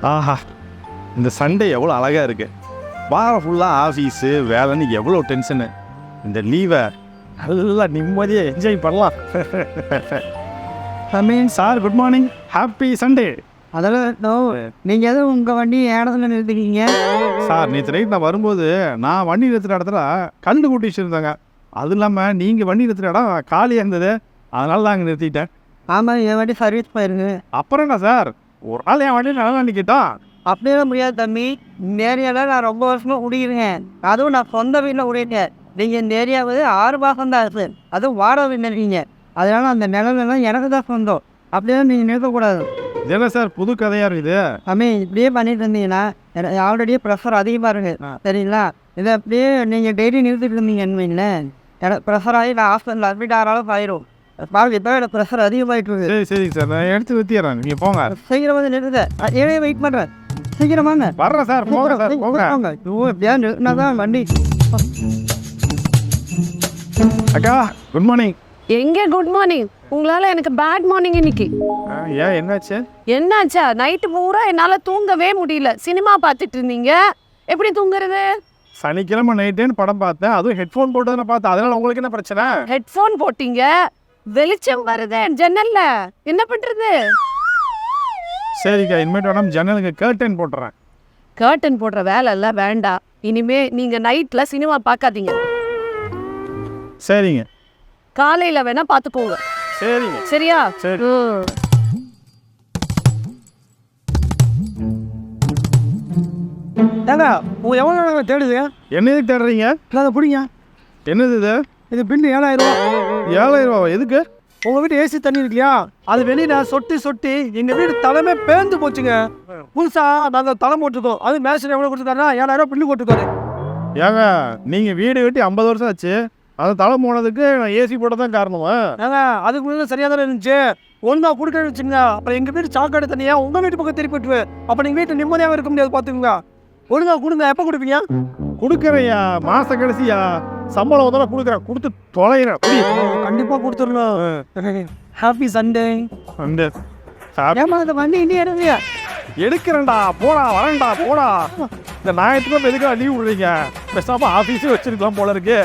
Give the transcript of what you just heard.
ஆஹா, இந்த சண்டே எவ்வளோ அழகாக இருக்கு. வாரம் ஃபுல்லாக ஆஃபீஸு வேலைன்னு எவ்வளோ டென்ஷனு. இந்த லீவை நல்லா நிம்மதியாக என்ஜாய் பண்ணலாம். Sir good morning, happy Sunday. அதெல்லாம் நீங்கள் எதுவும் உங்கள் வண்டி இடத்துல நிறுத்திக்கிங்க சார் நேற்று நைட் நான் வரும்போது நான் வண்டி நிறுத்துகிற இடத்துல கண்டு கூட்டி வச்சுருந்தாங்க. அதுவும் இல்லாமல் நீங்கள் வண்டி நிறுத்துகிற இடம் காலியாக இருந்தது, அதனால தான் அங்கே நிறுத்திட்டேன். ஆமாம், என் வண்டி சர்வீஸ் போயிருக்கு. அப்புறம் என்ன சார், ஒரு நாள் என் வண்டி நல்லா நிற்கிட்டோம். அப்படியெல்லாம் முடியாது தம்பி. இந்த ஏரியாவில் நான் ரொம்ப வருஷமாக குடிக்கிறேன். அதுவும் நான் சொந்த வீட்டில் குடிக்கிறேன். நீங்கள் இந்த ஏரியாவது 6 மாதம் தான் இருக்குது, அதுவும் வாடகை வீட்டில் இருக்கீங்க. அதனால் அந்த நிலமெல்லாம் எனக்கு தான் சொந்தம். அப்படியே நீங்கள் நிறுத்தக்கூடாது. இது என்ன சார் புது கதையாக இருக்குது? தம்பி இப்படியே பண்ணிட்டு இருந்தீங்கன்னா ஆல்ரெடியே ப்ரெஷர் அதிகமாக இருக்குது சரிங்களா. இதை அப்படியே நீங்கள் டெய்லி நிறுத்திட்டு இருந்தீங்கன்னு வைங்களேன், எனக்கு ப்ரெஷர் ஆகி நான் ஹாஸ்பிட்டலில் அட்மிட் ஆகிற அளவுக்கு ஆயிரும். பாருங்க இப்போ எனக்கு ப்ரெஷர் அதிகமாகிட்டு இருக்குது. சரி சரிங்க சார், நான் எடுத்து ஊற்றிடுறேன், நீங்கள் போங்க. சீக்கிரம் வந்து நிறுத்த, ஏழே வெயிட் பண்ணுறேன். சீக்கிரமாங்க வர்றேன் சார், போங்க சார் போங்க. எப்படியா நிறுத்தினா தான் வண்டி. அக்கா குட் மார்னிங். எங்கே குட் மார்னிங்? உங்களால் எனக்கு பேட் மார்னிங் இன்னைக்கு. ஏன் என்னாச்சு? என்னாச்சா? நைட்டு பூரா என்னால் தூங்கவே முடியல. சினிமா பார்த்துட்டு இருந்தீங்க, எப்படி தூங்குறது? சனிக்கிழமை நைட்டேன்னு படம் பார்த்தேன், அதுவும் ஹெட்ஃபோன் போட்டு தானே பார்த்தேன். அதனால உங்களுக்கு என்ன பிரச்சனை? ஹெட்ஃபோன் போட்டீங்க, வெளிச்சம் வருது ஜன்னல்ல, என்ன பண்றது? சரிக்கா, இனிமேட்டு வேணாம் ஜன்னலுக்கு கர்டன் போட்டுறேன். கர்டன் போடுற வேலை எல்லாம் வேண்டாம். இனிமே நீங்க நைட்ல சினிமா பார்க்காதீங்க. சரிங்க, காலையில வேணா பார்த்துக்கோங்க. சரிங்க. சரியா? சரி. ஏங்க எவ்வளோ நேரம் தேடுதுங்க? என்ன எதுக்கு தேடுறீங்க? அதை பிடிங்க. என்னது இது? இது பில்லு 7000 ரூபா. 7000 ரூபா எதுக்கு? உங்கள் வீட்டு ஏசி தண்ணி இருக்கு இல்லையா, அது வெளியில் சொட்டி சொட்டி எங்கள் வீடு தலைமே பேர்ந்து போச்சுங்க. புதுசாக நாங்கள் தலை போட்டுருக்கோம். அது மேஷன் எவ்வளோ கொடுத்துருக்காருன்னா 7000 ரூபா பில்லு போட்டுருக்காரு. ஏங்க நீங்கள் வீடு கட்டி 50 வருஷம் ஆச்சு, அது தலை போனதுக்கு நான் ஏசி போட தான் காரணமா? ஏங்க அதுக்கு முன்னாடி சரியாக தானே இருந்துச்சு. ஒழுங்காக கொடுக்கணும்னு வச்சுங்க, அப்புறம் எங்கள் வீட்டு சாக்காடு தண்ணியா உங்கள் வீட்டு பக்கம் திருப்பி விட்டுரு. அப்போ நீங்கள் வீட்டில் நிம்மதியாக இருக்க முடியாது, பார்த்துக்குங்க. ஒழுங்காக கொடுங்க. எப்போ கொடுப்பீங்க? கொடுக்குறையா, மாச கடைசியா சம்பளம் வந்தாலும் கொடுக்குறேன், கொடுத்து தொலைகிறேன். கண்டிப்பாக கொடுத்துடணும். Happy Sunday. அந்த ஏமா இந்த வண்டி இன்னும் எடுக்கலையா? எடுக்கிறேன்டா, போடா வரேன்டா போடா. இந்த ஞாயிற்றுக்கிழமை எதுக்காக லீவ் விடுறீங்க? பெஸ்ட்டாக ஆஃபீஸே வச்சிருக்கலாம் போல இருக்கு.